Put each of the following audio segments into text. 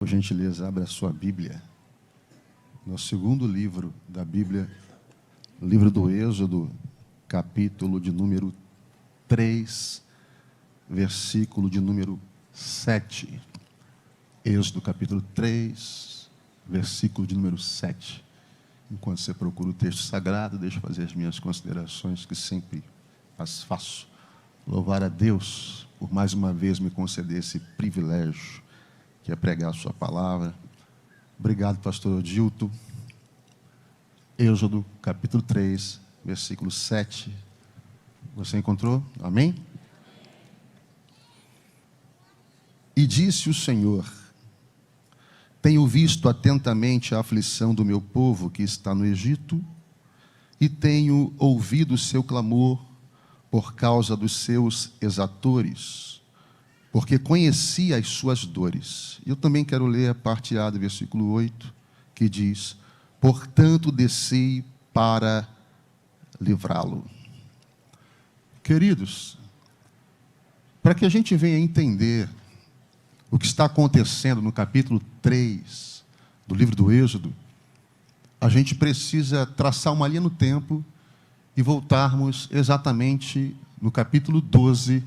Por gentileza, abra a sua Bíblia. No segundo livro da Bíblia, livro do Êxodo, capítulo de número 3, versículo de número 7. Êxodo, capítulo 3, versículo de número 7. Enquanto você procura o texto sagrado, deixa eu fazer as minhas considerações, que sempre as faço. Louvar a Deus por mais uma vez me conceder esse privilégio, que é pregar a sua palavra. Obrigado, pastor Odilto. Êxodo, capítulo 3, versículo 7. Você encontrou? Amém? E disse o Senhor: tenho visto atentamente a aflição do meu povo que está no Egito, e tenho ouvido o seu clamor por causa dos seus exatores, porque conheci as suas dores. Eu também quero ler a parte A do versículo 8, que diz: portanto desci para livrá-lo. Queridos, para que a gente venha entender o que está acontecendo no capítulo 3 do livro do Êxodo, a gente precisa traçar uma linha no tempo e voltarmos exatamente no capítulo 12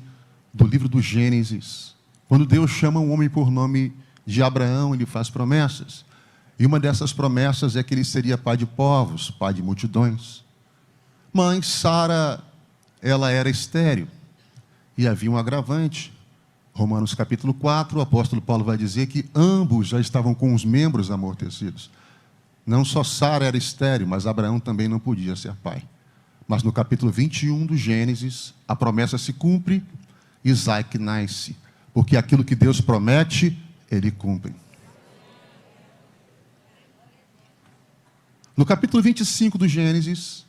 do livro do Gênesis, quando Deus chama um homem por nome de Abraão, ele faz promessas. E uma dessas promessas é que ele seria pai de povos, pai de multidões. Mas Sara, ela era estéril, e havia um agravante. Romanos capítulo 4, o apóstolo Paulo vai dizer que ambos já estavam com os membros amortecidos. Não só Sara era estéril, mas Abraão também não podia ser pai. Mas no capítulo 21 do Gênesis, a promessa se cumpre, Isaac nasce, porque aquilo que Deus promete, ele cumpre. No capítulo 25 do Gênesis,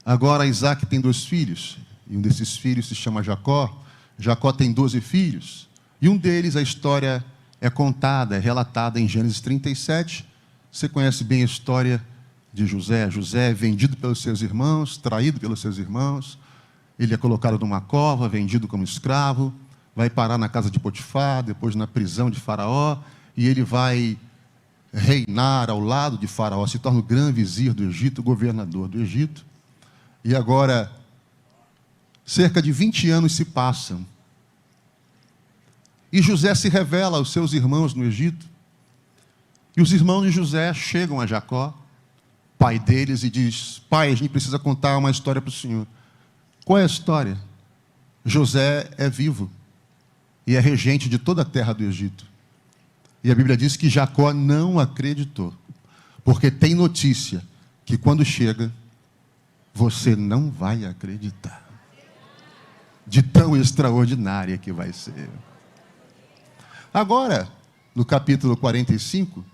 agora Isaac tem 2 filhos, e um desses filhos se chama Jacó. Jacó tem 12 filhos, e um deles, a história é contada, é relatada em Gênesis 37. Você conhece bem a história de José. José é vendido pelos seus irmãos, traído pelos seus irmãos. Ele é colocado numa cova, vendido como escravo, vai parar na casa de Potifar, depois na prisão de Faraó, e ele vai reinar ao lado de Faraó, se torna o grande vizir do Egito, governador do Egito. E agora, cerca de 20 anos se passam, e José se revela aos seus irmãos no Egito, e os irmãos de José chegam a Jacó, pai deles, e diz: pai, a gente precisa contar uma história para o senhor. Qual é a história? José é vivo e é regente de toda a terra do Egito. E a Bíblia diz que Jacó não acreditou, porque tem notícia que quando chega, você não vai acreditar, de tão extraordinária que vai ser. Agora, no capítulo 45,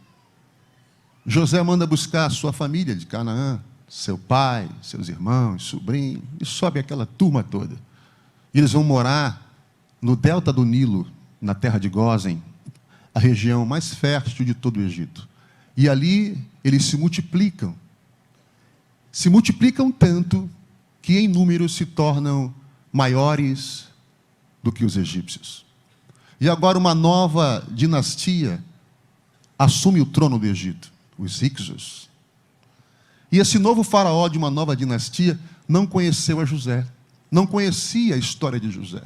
José manda buscar a sua família de Canaã, seu pai, seus irmãos, sobrinho, e sobe aquela turma toda. E eles vão morar no delta do Nilo, na terra de Gósen, a região mais fértil de todo o Egito. E ali eles se multiplicam. Se multiplicam tanto que em número se tornam maiores do que os egípcios. E agora uma nova dinastia assume o trono do Egito, os Hicsos. E esse novo faraó de uma nova dinastia não conheceu a José, não conhecia a história de José.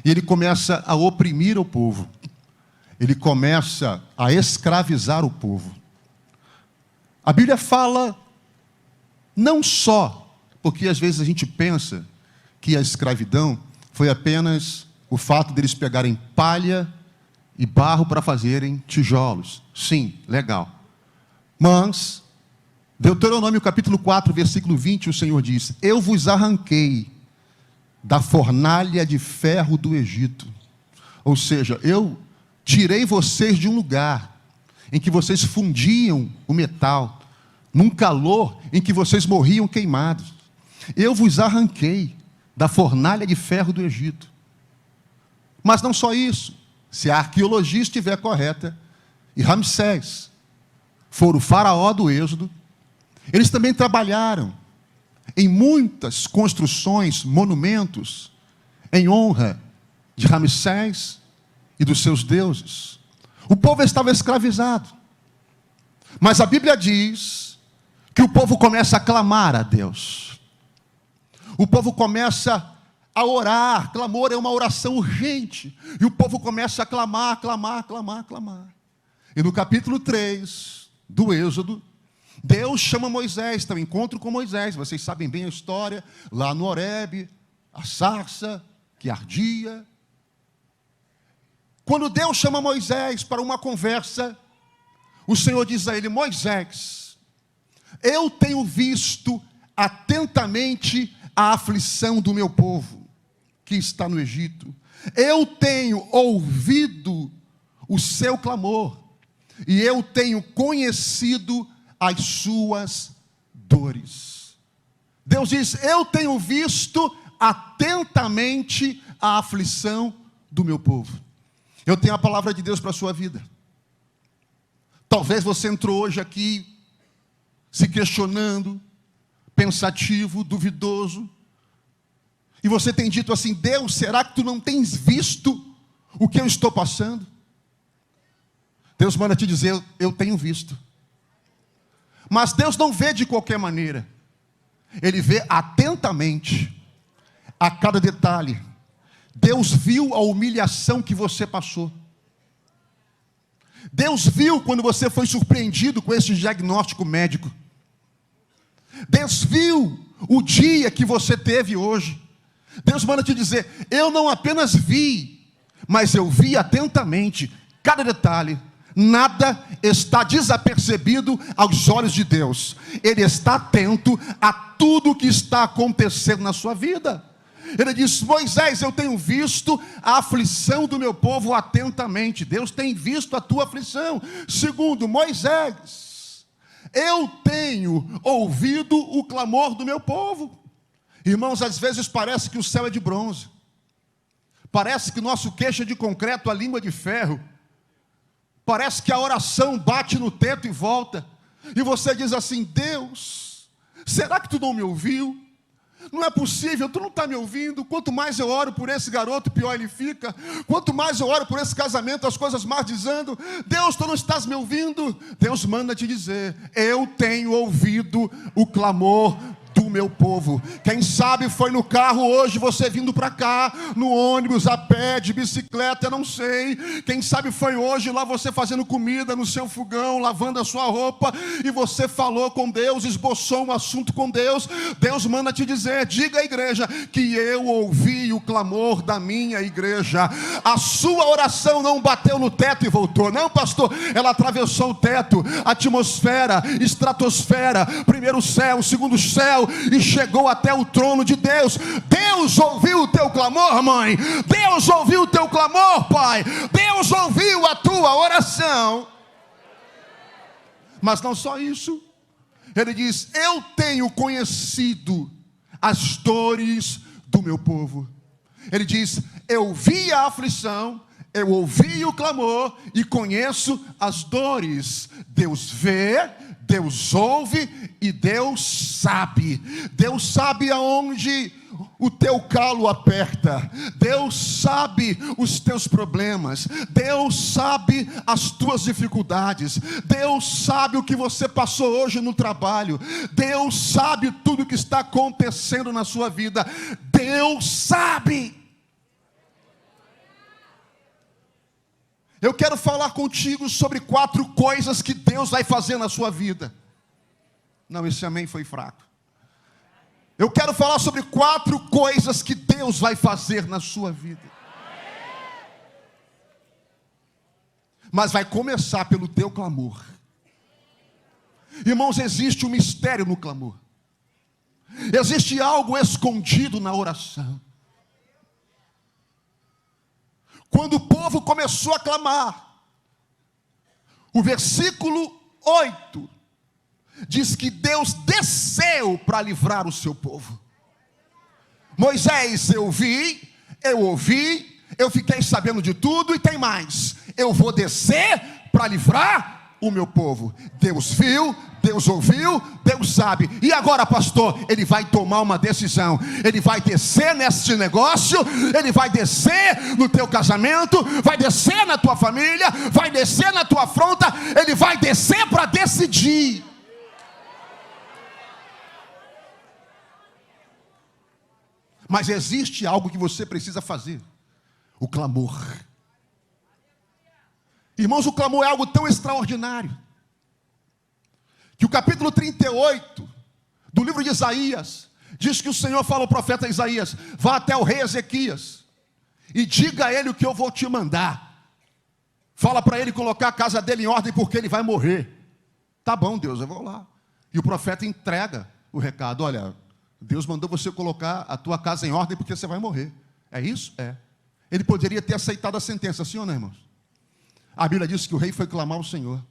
E ele começa a oprimir o povo, ele começa a escravizar o povo. A Bíblia fala não só, porque às vezes a gente pensa que a escravidão foi apenas o fato deles pegarem palha e barro para fazerem tijolos. Sim, legal. Mas, Deuteronômio capítulo 4, versículo 20, o Senhor diz: eu vos arranquei da fornalha de ferro do Egito. Ou seja, eu tirei vocês de um lugar em que vocês fundiam o metal, num calor em que vocês morriam queimados. Eu vos arranquei da fornalha de ferro do Egito. Mas não só isso, se a arqueologia estiver correta, e Ramsés for o faraó do Êxodo, eles também trabalharam em muitas construções, monumentos, em honra de Ramsés e dos seus deuses. O povo estava escravizado. Mas a Bíblia diz que o povo começa a clamar a Deus. O povo começa a orar. Clamor é uma oração urgente. E o povo começa a clamar, clamar, clamar, clamar. E no capítulo 3 do Êxodo, Deus chama Moisés, tem um encontro com Moisés. Vocês sabem bem a história. Lá no Horebe, a sarça que ardia. Quando Deus chama Moisés para uma conversa, o Senhor diz a ele: Moisés, eu tenho visto atentamente a aflição do meu povo que está no Egito. Eu tenho ouvido o seu clamor e eu tenho conhecido as suas dores. Deus diz: eu tenho visto atentamente a aflição do meu povo. Eu tenho a palavra de Deus para a sua vida. Talvez você entrou hoje aqui se questionando, pensativo, duvidoso. E você tem dito assim: Deus, será que tu não tens visto o que eu estou passando? Deus manda te dizer: eu tenho visto. Mas Deus não vê de qualquer maneira. Ele vê atentamente a cada detalhe. Deus viu a humilhação que você passou. Deus viu quando você foi surpreendido com esse diagnóstico médico. Deus viu o dia que você teve hoje. Deus manda te dizer: eu não apenas vi, mas eu vi atentamente cada detalhe. Nada está desapercebido aos olhos de Deus. Ele está atento a tudo o que está acontecendo na sua vida. Ele diz: Moisés, eu tenho visto a aflição do meu povo atentamente. Deus tem visto a tua aflição. Segundo, Moisés, eu tenho ouvido o clamor do meu povo. Irmãos, às vezes parece que o céu é de bronze. Parece que nosso queixo é de concreto, a língua de ferro. Parece que a oração bate no teto e volta. E você diz assim: Deus, será que tu não me ouviu? Não é possível, tu não está me ouvindo. Quanto mais eu oro por esse garoto, pior ele fica. Quanto mais eu oro por esse casamento, as coisas mais dizendo: Deus, tu não estás me ouvindo. Deus manda te dizer: eu tenho ouvido o clamor do meu povo. Quem sabe foi no carro hoje, você vindo para cá, no ônibus, a pé, de bicicleta, eu não sei. Quem sabe foi hoje lá você fazendo comida no seu fogão, lavando a sua roupa, e você falou com Deus, esboçou um assunto com Deus. Deus manda te dizer: diga à igreja que eu ouvi o clamor da minha igreja. A sua oração não bateu no teto e voltou. Não, pastor, ela atravessou o teto, a atmosfera, estratosfera, primeiro céu, segundo céu, e chegou até o trono de Deus. Deus ouviu o teu clamor, mãe. Deus ouviu o teu clamor, pai. Deus ouviu a tua oração. Mas não só isso. Ele diz: eu tenho conhecido as dores do meu povo. Ele diz: eu vi a aflição, eu ouvi o clamor e conheço as dores. Deus vê, Deus ouve e Deus sabe. Deus sabe aonde o teu calo aperta. Deus sabe os teus problemas. Deus sabe as tuas dificuldades. Deus sabe o que você passou hoje no trabalho. Deus sabe tudo o que está acontecendo na sua vida. Deus sabe. Eu quero falar contigo sobre 4 coisas que Deus vai fazer na sua vida. Não, esse amém foi fraco. Eu quero falar sobre 4 coisas que Deus vai fazer na sua vida. Mas vai começar pelo teu clamor. Irmãos, existe um mistério no clamor. Existe algo escondido na oração. Quando o povo começou a clamar, o versículo 8 diz que Deus desceu para livrar o seu povo. Moisés, eu vi, eu ouvi, eu fiquei sabendo de tudo e tem mais. Eu vou descer para livrar o meu povo. Deus viu, Deus ouviu, Deus sabe. E agora, pastor, ele vai tomar uma decisão. Ele vai descer nesse negócio, ele vai descer no teu casamento, vai descer na tua família, vai descer na tua afronta, ele vai descer para decidir. Mas existe algo que você precisa fazer: o clamor. Irmãos, o clamor é algo tão extraordinário, que o capítulo 38 do livro de Isaías diz que o Senhor fala ao profeta Isaías: vá até o rei Ezequias e diga a ele o que eu vou te mandar. Fala para ele colocar a casa dele em ordem, porque ele vai morrer. Tá bom, Deus, eu vou lá. E o profeta entrega o recado: olha, Deus mandou você colocar a tua casa em ordem porque você vai morrer. É isso? É. Ele poderia ter aceitado a sentença, sim ou não, irmãos? A Bíblia diz que o rei foi clamar ao Senhor.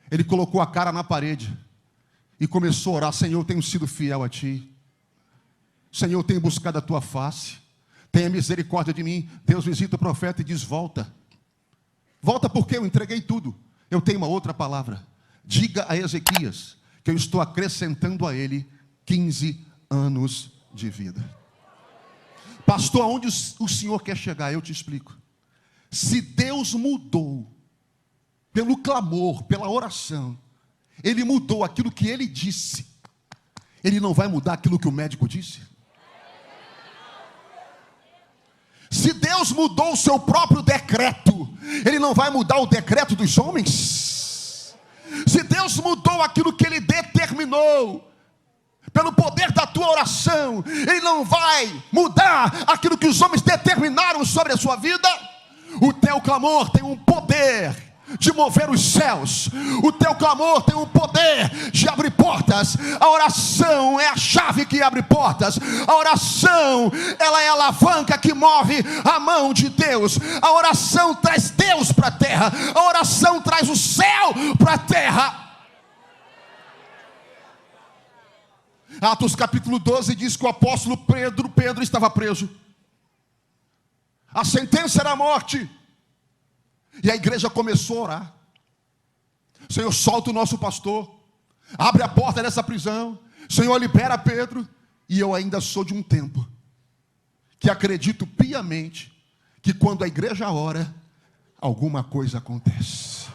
Ele colocou a cara na parede e começou a orar: Senhor, eu tenho sido fiel a Ti. Senhor, eu tenho buscado a Tua face. Tenha misericórdia de mim. Deus visita o profeta e diz: volta. Volta porque eu entreguei tudo. Eu tenho uma outra palavra. Diga a Ezequias que eu estou acrescentando a ele 15 anos de vida. Pastor, aonde o Senhor quer chegar? Eu te explico. Se Deus mudou pelo clamor, pela oração, Ele mudou aquilo que Ele disse, Ele não vai mudar aquilo que o médico disse? Se Deus mudou o seu próprio decreto, Ele não vai mudar o decreto dos homens? Se Deus mudou aquilo que Ele determinou, pelo poder da tua oração, Ele não vai mudar aquilo que os homens determinaram sobre a sua vida? O teu clamor tem um poder de mover os céus. O teu clamor tem um poder de abrir portas. A oração é a chave que abre portas. A oração, ela é a alavanca que move a mão de Deus. A oração traz Deus para a terra. A oração traz o céu para a terra. Atos capítulo 12 diz que o apóstolo Pedro estava preso. A sentença era a morte. E a igreja começou a orar: Senhor, solta o nosso pastor, abre a porta dessa prisão, Senhor, libera Pedro. E eu ainda sou de um tempo que acredito piamente que quando a igreja ora, alguma coisa acontece.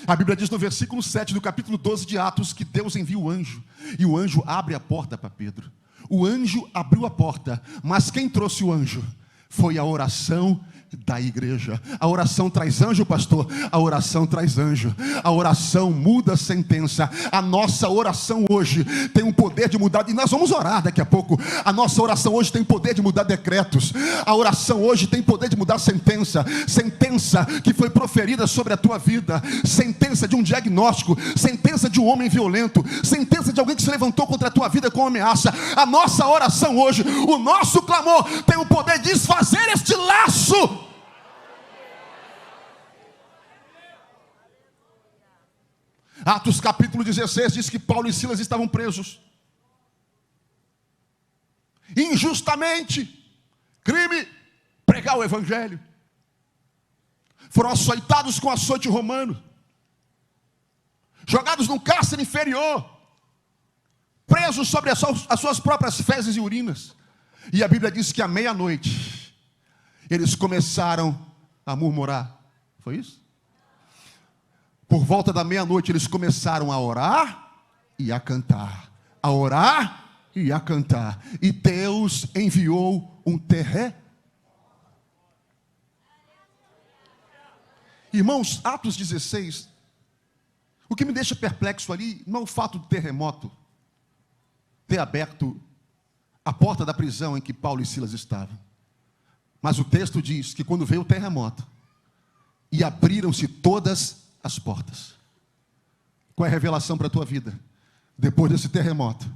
A Bíblia diz no versículo 7 do capítulo 12 de Atos que Deus envia o anjo, e o anjo abre a porta para Pedro. O anjo abriu a porta, mas quem trouxe o anjo? Foi a oração da igreja. A oração traz anjo, pastor. A oração traz anjo. A oração muda a sentença. A nossa oração hoje tem um poder de mudar, e nós vamos orar daqui a pouco. A nossa oração hoje tem poder de mudar decretos. A oração hoje tem poder de mudar sentença. Sentença que foi proferida sobre a tua vida. Sentença de um diagnóstico. Sentença de um homem violento. Sentença de alguém que se levantou contra a tua vida com ameaça. A nossa oração hoje, o nosso clamor tem o poder de desfazer este laço. Atos capítulo 16 diz que Paulo e Silas estavam presos injustamente. Crime: pregar o evangelho. Foram açoitados com açoite romano, jogados num cárcere inferior, presos sobre as suas próprias fezes e urinas. E a Bíblia diz que à meia-noite eles começaram a murmurar. Foi isso? Por volta da meia-noite eles começaram a orar e a cantar. A orar e a cantar. E Deus enviou um terremoto. Irmãos, Atos 16, o que me deixa perplexo ali não é o fato do terremoto ter aberto a porta da prisão em que Paulo e Silas estavam. Mas o texto diz que quando veio o terremoto, e abriram-se todas as portas. Qual é a revelação para a tua vida? Depois desse terremoto,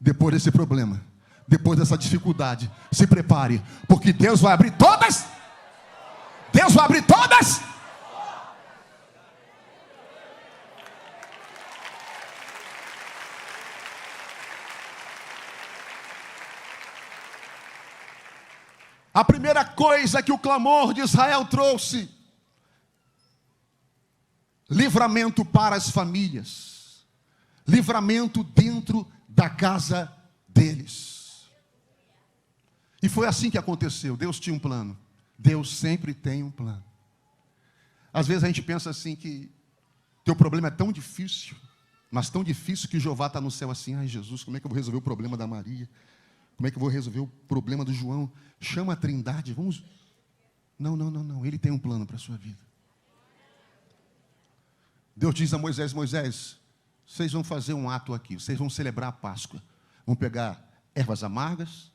depois desse problema, depois dessa dificuldade, se prepare, porque Deus vai abrir todas. Deus vai abrir todas. A primeira coisa que o clamor de Israel trouxe livramento para as famílias, livramento dentro da casa deles. E foi assim que aconteceu. Deus tinha um plano. Deus sempre tem um plano. Às vezes a gente pensa assim que teu problema é tão difícil, mas tão difícil que Jeová está no céu assim: ai Jesus, como é que eu vou resolver o problema da Maria? Como é que eu vou resolver o problema do João? Chama a Trindade, vamos... Não. Ele tem um plano para a sua vida. Deus diz a Moisés: Moisés, vocês vão fazer um ato aqui, vocês vão celebrar a Páscoa. Vão pegar ervas amargas,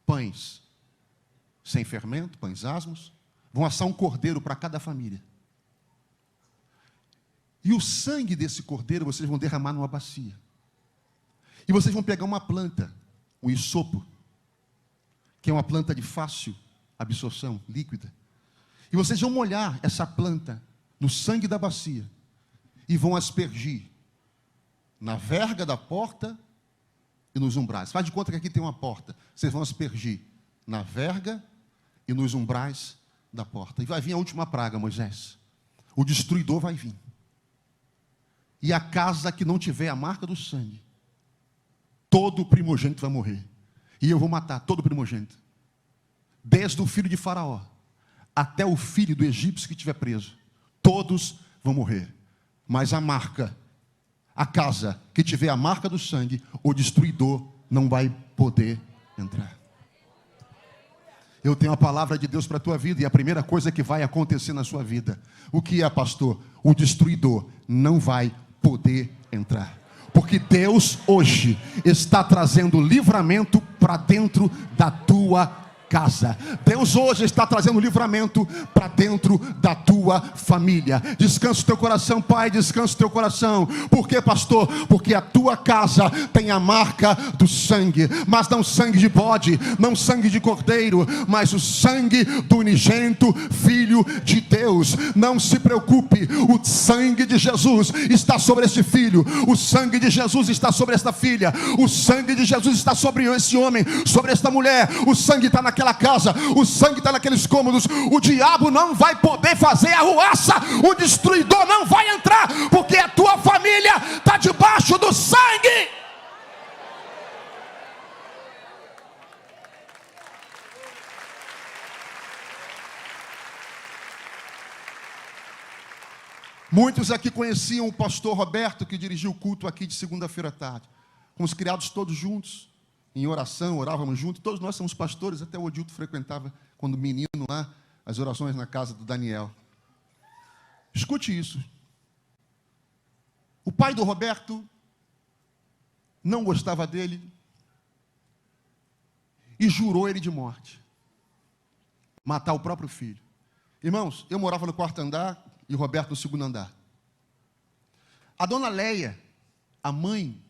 pães sem fermento, pães asmos, vão assar um cordeiro para cada família. E o sangue desse cordeiro vocês vão derramar numa bacia. E vocês vão pegar uma planta, o hisopo, que é uma planta de fácil absorção, líquida. E vocês vão molhar essa planta no sangue da bacia e vão aspergir na verga da porta e nos umbrais. Faz de conta que aqui tem uma porta. Vocês vão aspergir na verga e nos umbrais da porta. E vai vir a última praga, Moisés. O destruidor vai vir. E a casa que não tiver a marca do sangue, todo o primogênito vai morrer. E eu vou matar todo o primogênito. Desde o filho de Faraó até o filho do egípcio que estiver preso. Todos vão morrer. Mas a marca, a casa que tiver a marca do sangue, o destruidor não vai poder entrar. Eu tenho a palavra de Deus para a tua vida, e a primeira coisa que vai acontecer na sua vida, o que é, pastor? O destruidor não vai poder entrar. Porque Deus hoje está trazendo livramento para dentro da tua casa. Deus hoje está trazendo livramento para dentro da tua família. Descansa o teu coração, pai, descansa o teu coração. Por quê, pastor? Porque a tua casa tem a marca do sangue, mas não sangue de bode, não sangue de cordeiro, mas o sangue do unigênito Filho de Deus. Não se preocupe, o sangue de Jesus está sobre esse filho, o sangue de Jesus está sobre esta filha, o sangue de Jesus está sobre esse homem, sobre esta mulher, o sangue está naquela casa, o sangue está naqueles cômodos. O diabo não vai poder fazer arruaça, o destruidor não vai entrar, porque a tua família está debaixo do sangue. Muitos aqui conheciam o pastor Roberto, que dirigiu o culto aqui de segunda-feira à tarde, com os criados todos juntos, em oração, orávamos juntos. Todos nós somos pastores, até o Odilto frequentava, quando menino lá, as orações na casa do Daniel. Escute isso. O pai do Roberto não gostava dele e jurou ele de morte. Matar o próprio filho. Irmãos, eu morava no quarto andar e o Roberto no segundo andar. A dona Leia, a mãe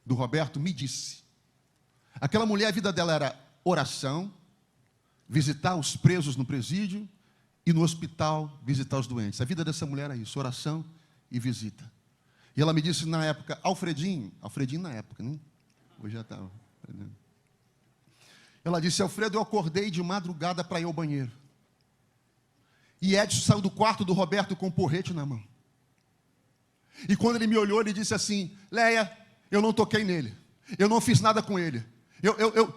do Roberto, me disse: aquela mulher, a vida dela era oração, visitar os presos no presídio e no hospital visitar os doentes. A vida dessa mulher era isso, oração e visita. E ela me disse na época: Alfredinho na época, né? Hoje já estava. Ela disse: Alfredo, eu acordei de madrugada para ir ao banheiro. E Edson saiu do quarto do Roberto com um porrete na mão. E quando ele me olhou, ele disse assim: Leia, eu não toquei nele. Eu não fiz nada com ele.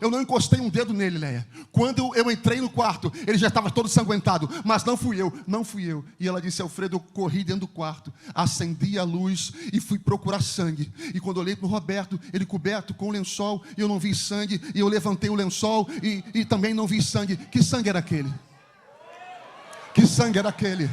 Eu não encostei um dedo nele, Leia. Quando eu entrei no quarto, ele já estava todo ensanguentado. Mas não fui eu. E ela disse: Alfredo, eu corri dentro do quarto, acendi a luz e fui procurar sangue. E quando eu olhei para o Roberto, ele coberto com o lençol, e eu não vi sangue. E eu levantei o lençol e também não vi sangue. Que sangue era aquele? Que sangue era aquele?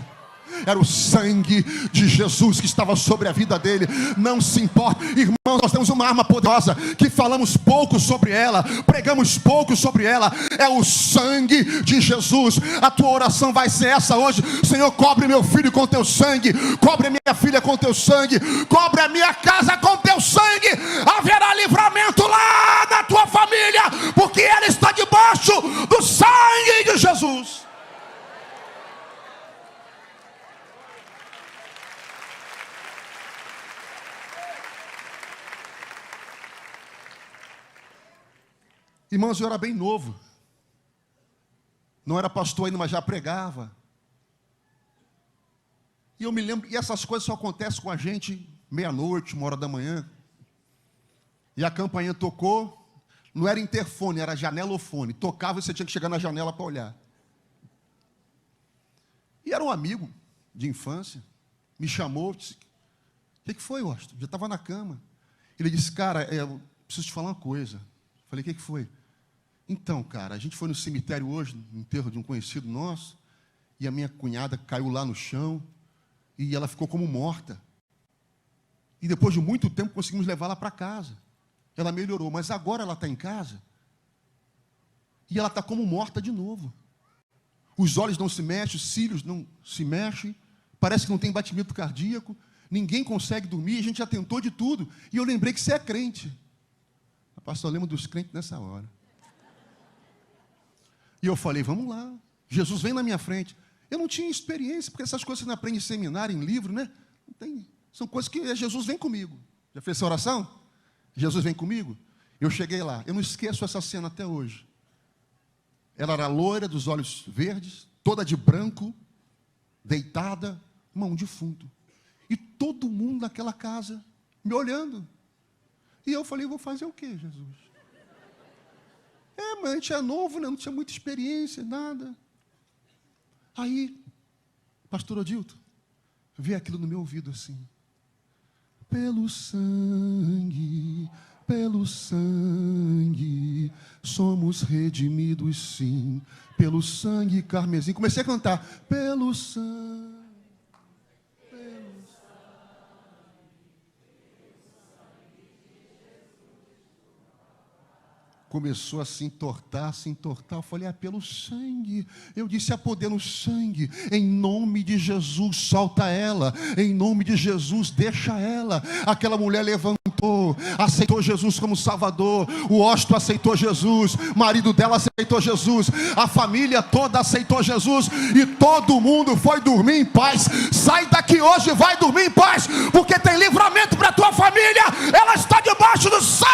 Era o sangue de Jesus que estava sobre a vida dele. Não se importa, irmãos, nós temos uma arma poderosa que falamos pouco sobre ela, pregamos pouco sobre ela. É o sangue de Jesus. A tua oração vai ser essa hoje: Senhor, cobre meu filho com teu sangue, cobre a minha filha com teu sangue, cobre a minha casa com teu sangue. Haverá livramento lá na tua família, porque ela está debaixo do sangue de Jesus. Irmãos, eu era bem novo. Não era pastor ainda, mas já pregava. E eu me lembro, e essas coisas só acontecem com a gente meia-noite, 1h da manhã. E a campainha tocou, não era interfone, era janelofone. Tocava e você tinha que chegar na janela para olhar. E era um amigo de infância, me chamou, disse: o que foi, Washington? Já estava na cama. Ele disse: cara, eu preciso te falar uma coisa. Falei: o que foi? Então, cara, a gente foi no cemitério hoje, no enterro de um conhecido nosso, e a minha cunhada caiu lá no chão, e ela ficou como morta. E depois de muito tempo conseguimos levá-la para casa. Ela melhorou, mas agora ela está em casa, e ela está como morta de novo. Os olhos não se mexem, os cílios não se mexem, parece que não tem batimento cardíaco, ninguém consegue dormir, a gente já tentou de tudo. E eu lembrei que você é crente. Pastor, eu lembro dos crentes nessa hora. E eu falei: vamos lá, Jesus vem na minha frente. Eu não tinha experiência, porque essas coisas você não aprende em seminário, em livro, né? Não tem, são coisas que Jesus vem comigo. Já fez essa oração? Jesus vem comigo? Eu cheguei lá, eu não esqueço essa cena até hoje. Ela era loira, dos olhos verdes, toda de branco, deitada, mão de fundo. E todo mundo naquela casa me olhando. E eu falei: vou fazer o quê, Jesus? Mas a gente é novo, né? Não tinha muita experiência, nada. Aí, pastor Odilton, veio aquilo no meu ouvido assim: pelo sangue, somos redimidos sim, pelo sangue carmesim. Comecei a cantar: pelo sangue. Começou a se entortar. Eu falei: pelo sangue. Eu disse: há poder no sangue. Em nome de Jesus, solta ela. Em nome de Jesus, deixa ela. Aquela mulher levantou, aceitou Jesus como Salvador. O Washington aceitou Jesus. O marido dela aceitou Jesus. A família toda aceitou Jesus. E todo mundo foi dormir em paz. Sai daqui hoje e vai dormir em paz, porque tem livramento para a tua família. Ela está debaixo do sangue.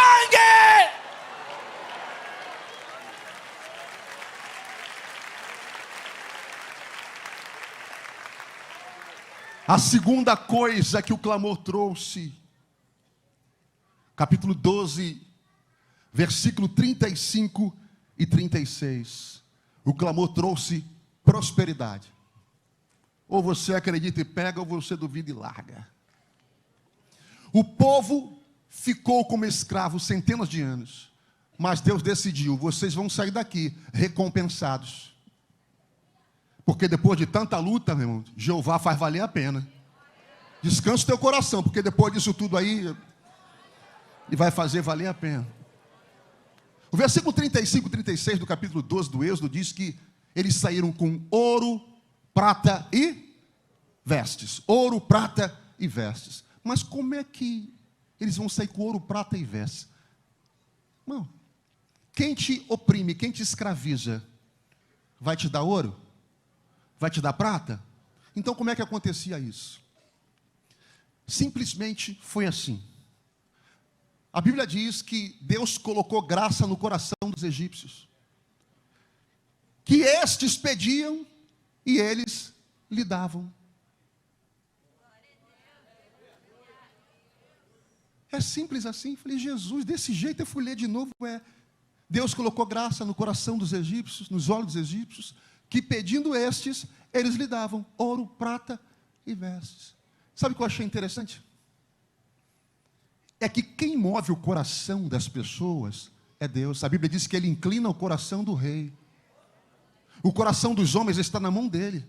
A segunda coisa que o clamor trouxe, capítulo 12, versículo 35 e 36. O clamor trouxe prosperidade. Ou você acredita e pega, ou você duvida e larga. O povo ficou como escravo centenas de anos, mas Deus decidiu: vocês vão sair daqui recompensados. Porque depois de tanta luta, meu irmão, Jeová faz valer a pena. Descansa o teu coração, porque depois disso tudo aí, ele vai fazer valer a pena. O versículo 35 e 36 do capítulo 12 do Êxodo diz que eles saíram com ouro, prata e vestes. Ouro, prata e vestes. Mas como é que eles vão sair com ouro, prata e vestes? Não. Quem te oprime, quem te escraviza, vai te dar ouro? Vai te dar prata? Então como é que acontecia isso? Simplesmente foi assim. A Bíblia diz que Deus colocou graça no coração dos egípcios, que estes pediam e eles lhe davam. É simples assim. Falei: Jesus, desse jeito eu fui ler de novo. Deus colocou graça no coração dos egípcios, nos olhos dos egípcios, que pedindo estes, eles lhe davam ouro, prata e vestes. Sabe o que eu achei interessante? É que quem move o coração das pessoas é Deus. A Bíblia diz que Ele inclina o coração do rei. O coração dos homens está na mão dele.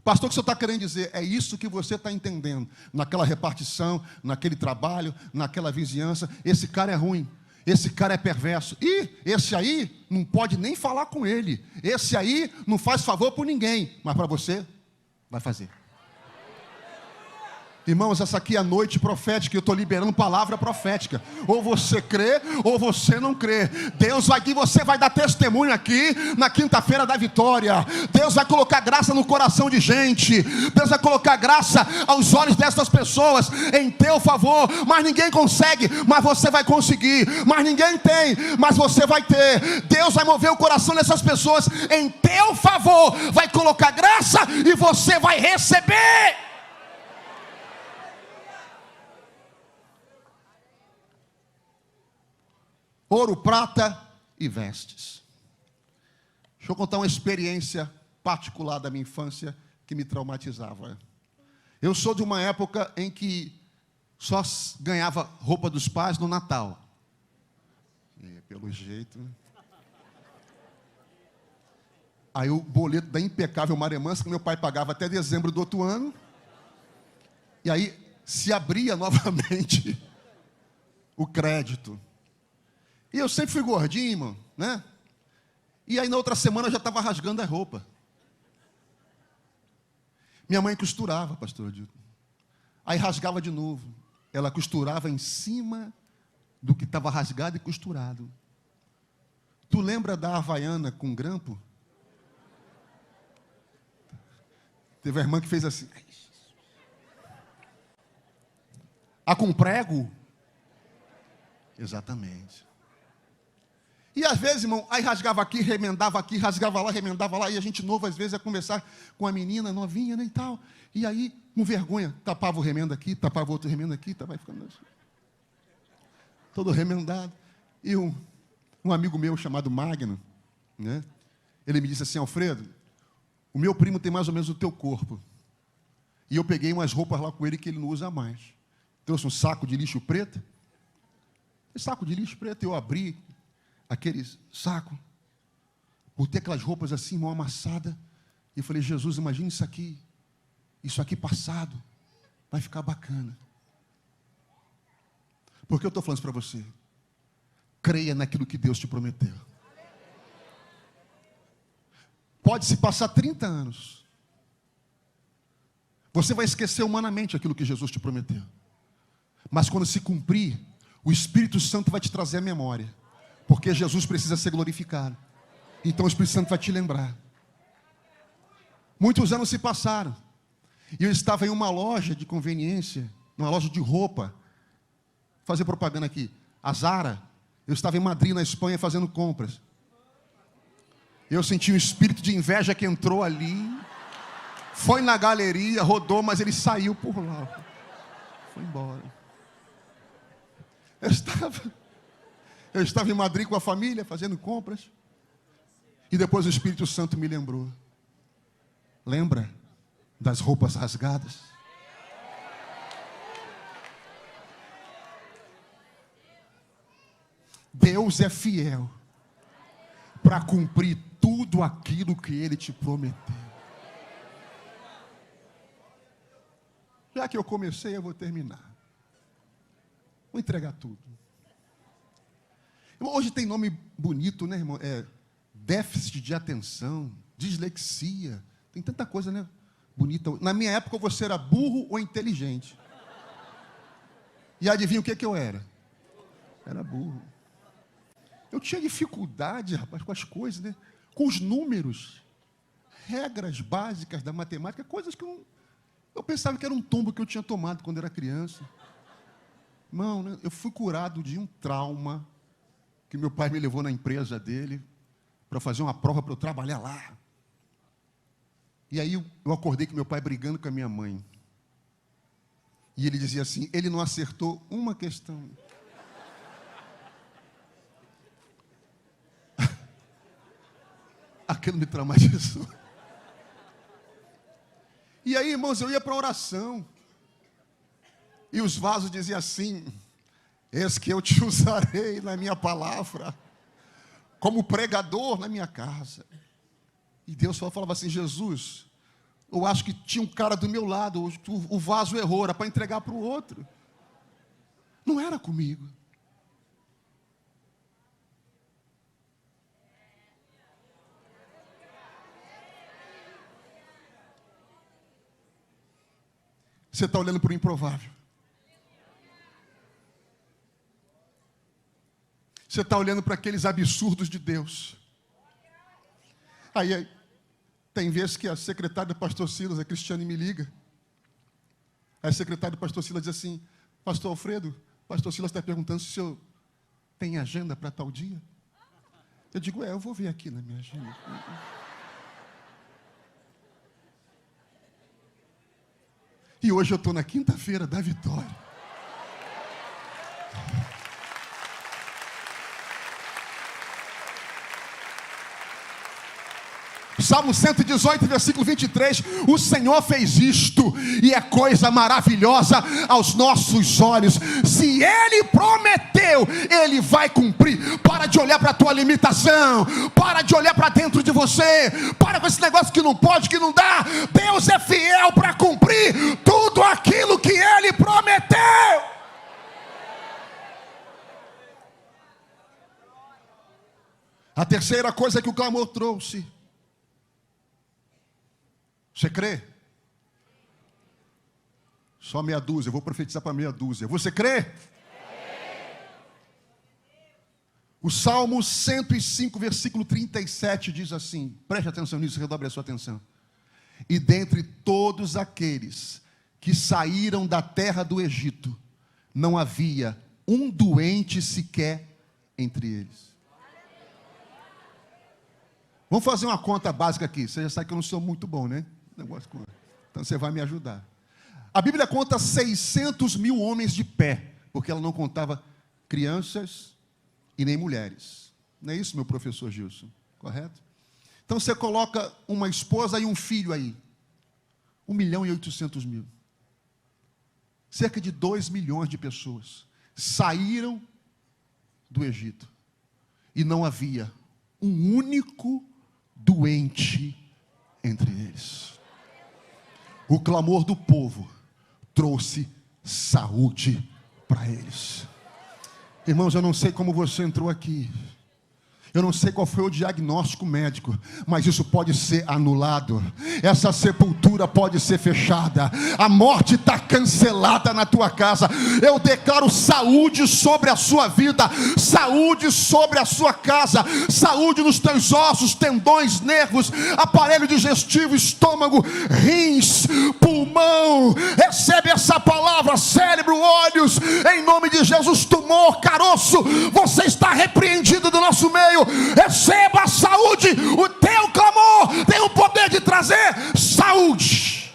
Pastor, o que você está querendo dizer? É isso que você está entendendo. Naquela repartição, naquele trabalho, naquela vizinhança, esse cara é ruim. Esse cara é perverso. E esse aí não pode nem falar com ele. Esse aí não faz favor por ninguém. Mas para você, vai fazer. Irmãos, essa aqui é a noite profética, eu estou liberando palavra profética. Ou você crê, ou você não crê. Deus vai que você vai dar testemunho aqui na quinta-feira da vitória. Deus vai colocar graça no coração de gente. Deus vai colocar graça aos olhos dessas pessoas em teu favor. Mas ninguém consegue, mas você vai conseguir. Mas ninguém tem, mas você vai ter. Deus vai mover o coração dessas pessoas em teu favor. Vai colocar graça e você vai receber. Ouro, prata e vestes. Deixa eu contar uma experiência particular da minha infância que me traumatizava. Eu sou de uma época em que só ganhava roupa dos pais no Natal. E, pelo jeito, né? Aí o boleto da impecável Maremansa, que meu pai pagava até dezembro do outro ano. E aí se abria novamente o crédito. E eu sempre fui gordinho, irmão, né? E aí na outra semana eu já estava rasgando a roupa. Minha mãe costurava, pastor Dito. Aí rasgava de novo. Ela costurava em cima do que estava rasgado e costurado. Tu lembra da Havaiana com grampo? Teve a irmã que fez assim. A com prego? Exatamente. E às vezes, irmão, aí rasgava aqui, rasgava lá, remendava lá, e a gente novo, às vezes, ia conversar com a menina novinha, né, e tal. E aí, com vergonha, tapava o remendo aqui, tapava outro remendo aqui, vai ficando assim, todo remendado. E um amigo meu chamado Magno, né, ele me disse assim: Alfredo, o meu primo tem mais ou menos o teu corpo. E eu peguei umas roupas lá com ele que ele não usa mais. Trouxe um saco de lixo preto. Esse saco de lixo preto eu abri aquele saco, botei aquelas roupas assim, mão amassada, e eu falei: Jesus, imagine isso aqui passado, vai ficar bacana. Por que eu estou falando isso para você? Creia naquilo que Deus te prometeu. Pode se passar 30 anos, você vai esquecer humanamente aquilo que Jesus te prometeu, mas quando se cumprir, o Espírito Santo vai te trazer a memória. Porque Jesus precisa ser glorificado. Então o Espírito Santo vai te lembrar. Muitos anos se passaram. E eu estava em uma loja de conveniência, numa loja de roupa. Vou fazer propaganda aqui. A Zara. Eu estava em Madrid, na Espanha, fazendo compras. Eu senti um espírito de inveja que entrou ali. Foi na galeria, rodou, mas ele saiu por lá. Foi embora. Eu estava em Madrid com a família, fazendo compras. E depois o Espírito Santo me lembrou. Lembra das roupas rasgadas? Deus é fiel para cumprir tudo aquilo que Ele te prometeu. Já que eu comecei, eu vou terminar. Vou entregar tudo. Hoje tem nome bonito, né, irmão? Déficit de atenção, dislexia. Tem tanta coisa, né? Bonita. Na minha época, você era burro ou inteligente. E adivinha o que eu era? Era burro. Eu tinha dificuldade, rapaz, com as coisas, né? Com os números. Regras básicas da matemática, coisas que eu pensava que era um tombo que eu tinha tomado quando era criança. Irmão, né? Eu fui curado de um trauma que meu pai me levou na empresa dele para fazer uma prova para eu trabalhar lá. E aí eu acordei com meu pai brigando com a minha mãe. E ele dizia assim: ele não acertou uma questão. Aquilo me traumatizou. E aí, irmãos, eu ia para a oração. E os vasos diziam assim: eis que eu te usarei na minha palavra, como pregador na minha casa. E Deus só falava assim: Jesus, eu acho que tinha um cara do meu lado, o vaso errou, era para entregar para o outro. Não era comigo. Você está olhando para o improvável. Você está olhando para aqueles absurdos de Deus. Aí, tem vezes que a secretária do pastor Silas, a Cristiane, me liga. Aí a secretária do pastor Silas diz assim: pastor Alfredo, pastor Silas está perguntando se o senhor tem agenda para tal dia. Eu digo: eu vou ver aqui na minha agenda. E hoje eu estou na quinta-feira da vitória. Salmo 118, versículo 23, o Senhor fez isto, e é coisa maravilhosa aos nossos olhos. Se Ele prometeu, Ele vai cumprir. Para de olhar para a tua limitação, para de olhar para dentro de você, para com esse negócio que não pode, que não dá. Deus é fiel para cumprir tudo aquilo que Ele prometeu. A terceira coisa que o clamor trouxe: você crê? Só meia dúzia, eu vou profetizar para meia dúzia. Você crê? O Salmo 105, versículo 37 diz assim, preste atenção nisso, redobre a sua atenção. E dentre todos aqueles que saíram da terra do Egito, não havia um doente sequer entre eles. Vamos fazer uma conta básica aqui. Você já sabe que eu não sou muito bom, né? Então você vai me ajudar. A Bíblia conta 600 mil homens de pé, porque ela não contava crianças e nem mulheres. Não é isso, meu professor Gilson? Correto? Então você coloca uma esposa e um filho aí. 1.800.000. Cerca de 2 milhões de pessoas saíram do Egito. E não havia um único doente entre eles. O clamor do povo trouxe saúde para eles. Irmãos, eu não sei como você entrou aqui. Eu não sei qual foi o diagnóstico médico, mas isso pode ser anulado. Essa sepultura pode ser fechada. A morte está cancelada na tua casa. Eu declaro saúde sobre a sua vida, saúde sobre a sua casa, saúde nos teus ossos, tendões, nervos, aparelho digestivo, estômago, rins, pulmão. Recebe essa palavra, cérebro, olhos, em nome de Jesus. Tumor, caroço, você está repreendido do nosso meio. Receba a saúde. O teu clamor tem o poder de trazer saúde.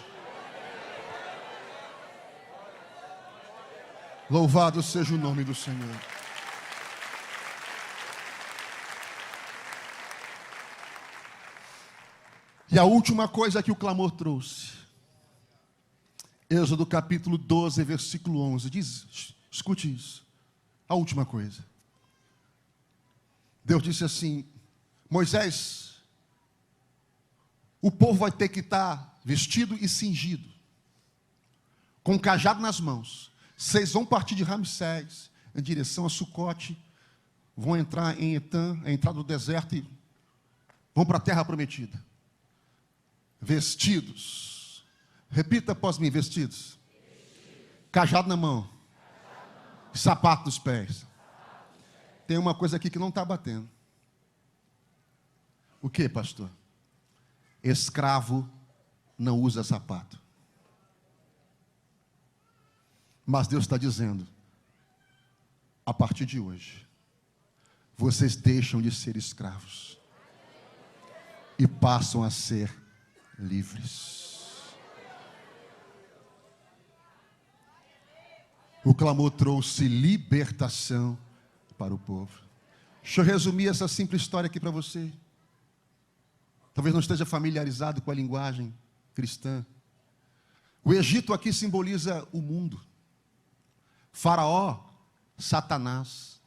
Louvado seja o nome do Senhor. E a última coisa que o clamor trouxe, Êxodo capítulo 12, versículo 11, diz, escute isso, a última coisa. Deus disse assim: Moisés, o povo vai ter que estar vestido e cingido, com um cajado nas mãos. Vocês vão partir de Ramsés em direção a Sucote, vão entrar em Etã, a entrada do deserto, e vão para a terra prometida. Vestidos. Repita após mim: vestidos. Cajado na mão. Sapato nos pés. Tem uma coisa aqui que não está batendo. O que, pastor? Escravo não usa sapato. Mas Deus está dizendo: a partir de hoje, vocês deixam de ser escravos e passam a ser livres. O clamor trouxe libertação para o povo. Deixa eu resumir essa simples história aqui para você. Talvez não esteja familiarizado com a linguagem cristã. O Egito aqui simboliza o mundo. Faraó, Satanás.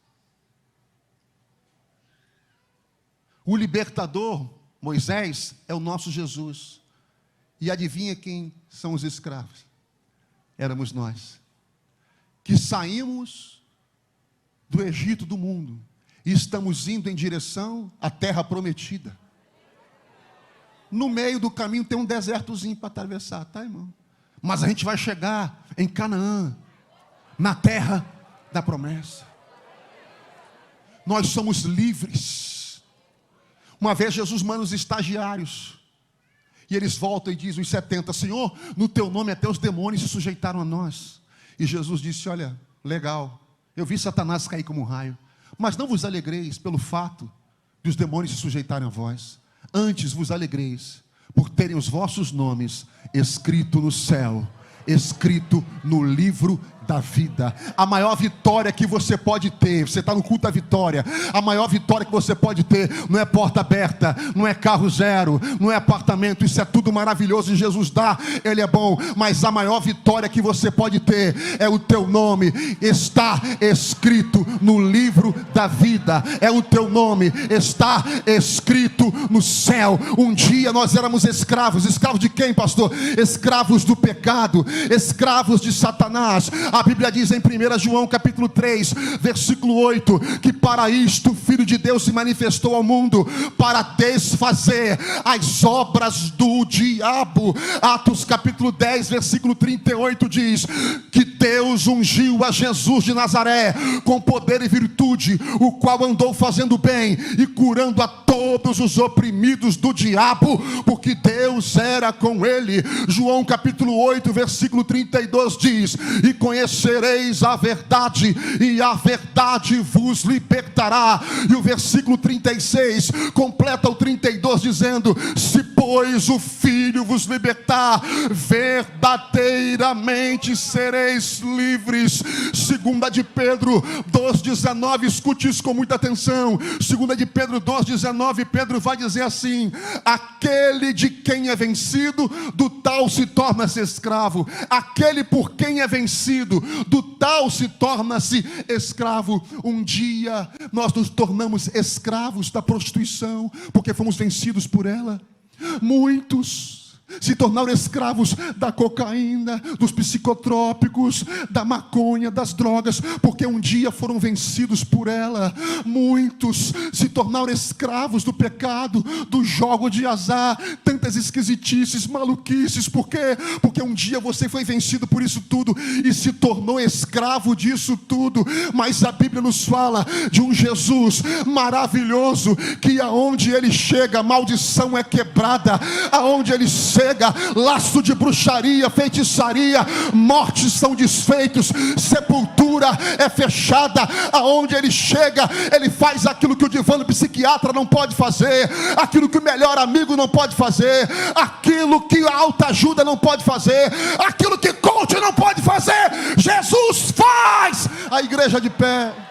O libertador, Moisés, é o nosso Jesus. E adivinha quem são os escravos? Éramos nós, que saímos do Egito, do mundo, e estamos indo em direção à terra prometida. No meio do caminho tem um desertozinho para atravessar, tá, irmão? Mas a gente vai chegar em Canaã, na terra da promessa. Nós somos livres. Uma vez Jesus manda os estagiários, e eles voltam e dizem, os 70, Senhor, no teu nome até os demônios se sujeitaram a nós. E Jesus disse, olha, legal, eu vi Satanás cair como um raio, mas não vos alegreis pelo fato de os demônios se sujeitarem a vós. Antes vos alegreis por terem os vossos nomes escrito no céu, escrito no livro da vida. A maior vitória que você pode ter, você está no culto da vitória, a maior vitória que você pode ter, não é porta aberta, não é carro zero, não é apartamento, isso é tudo maravilhoso, e Jesus dá, Ele é bom, mas a maior vitória que você pode ter, é o teu nome, está escrito no livro da vida, é o teu nome, está escrito no céu. Um dia nós éramos escravos, escravos de quem, pastor? Escravos do pecado, escravos de Satanás. A Bíblia diz em 1 João capítulo 3, versículo 8, que para isto o Filho de Deus se manifestou ao mundo, para desfazer as obras do diabo. Atos capítulo 10, versículo 38 diz, que Deus ungiu a Jesus de Nazaré, com poder e virtude, o qual andou fazendo bem, e curando a todos os oprimidos do diabo, porque Deus era com ele. João capítulo 8, versículo 32 diz, e conhecereis a verdade, e a verdade vos libertará. E o versículo 36 completa o 32 dizendo, se pois o Filho vos libertar, verdadeiramente sereis livres. Segunda de Pedro 2,19, escute isso com muita atenção. Segunda de Pedro 2,19, Pedro vai dizer assim, aquele de quem é vencido, do tal se torna-se escravo. Aquele por quem é vencido, do tal se torna-se escravo. Um dia nós nos tornamos escravos da prostituição, porque fomos vencidos por ela. Muitos se tornaram escravos da cocaína, dos psicotrópicos, da maconha, das drogas, porque um dia foram vencidos por ela. Muitos se tornaram escravos do pecado, do jogo de azar, tantas esquisitices, maluquices. Por quê? Porque um dia você foi vencido por isso tudo e se tornou escravo disso tudo. Mas a Bíblia nos fala de um Jesus maravilhoso, que aonde ele chega, maldição é quebrada. Aonde ele chega, laço de bruxaria, feitiçaria, mortes são desfeitos, sepultura é fechada. Aonde ele chega, ele faz aquilo que o divano psiquiatra não pode fazer, aquilo que o melhor amigo não pode fazer, aquilo que a alta ajuda não pode fazer, aquilo que coach não pode fazer, Jesus faz. A igreja de pé.